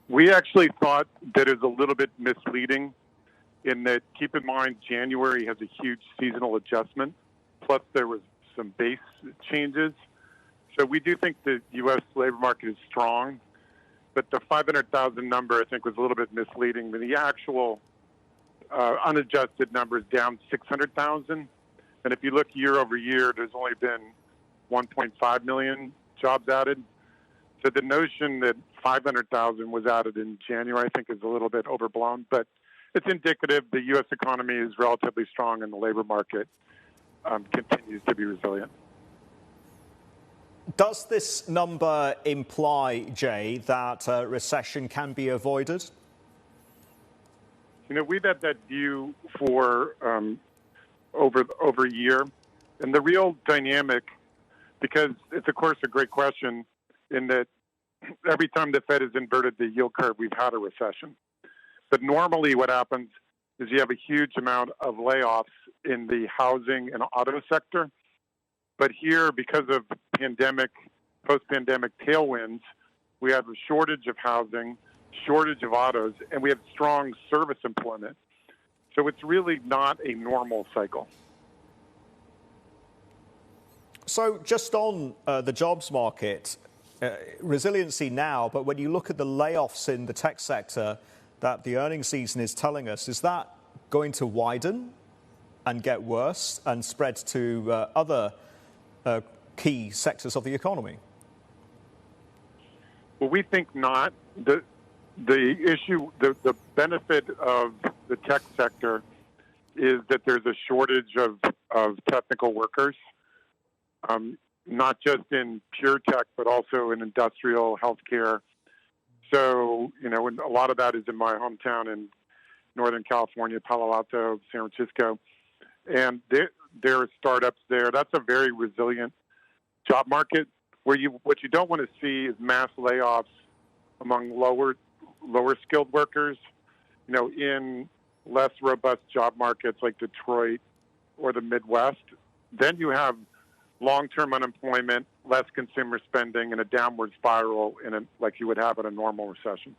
We actually thought that it was a little bit misleading in that, keep in mind, January has a huge seasonal adjustment, plus there was some base changes. So we do think the U.S. labor market is strong, but the 500,000 number, I think, was a little bit misleading. The actual unadjusted number is down 600,000. And if you look year over year, there's only been 1.5 million jobs added. So the notion that 500,000 was added in January, I think, is a little bit overblown. But it's indicative the U.S. economy is relatively strong and the labor market continues to be resilient. Does this number imply, Jay, that a recession can be avoided? You know, we've had that view for over a year. And the real dynamic, because it's, of course, a great question, in that every time the Fed has inverted the yield curve, we've had a recession. But normally what happens is you have a huge amount of layoffs in the housing and auto sector. But here, because of pandemic, post-pandemic tailwinds, we have a shortage of housing, shortage of autos, and we have strong service employment. So it's really not a normal cycle. So just on the jobs market, resiliency now, but when you look at the layoffs in the tech sector that the earnings season is telling us, is that going to widen and get worse and spread to other key sectors of the economy? Well, we think not. The issue, the benefit of the tech sector is that there's a shortage of technical workers, not just in pure tech, but also in industrial, healthcare. So, you know, a lot of that is in my hometown in Northern California, Palo Alto, San Francisco. And there are startups there. That's a very resilient job market. What you don't want to see is mass layoffs among lower skilled workers, you know, in less robust job markets like Detroit or the Midwest. Then you have long-term unemployment, less consumer spending, and a downward spiral like you would have in a normal recession.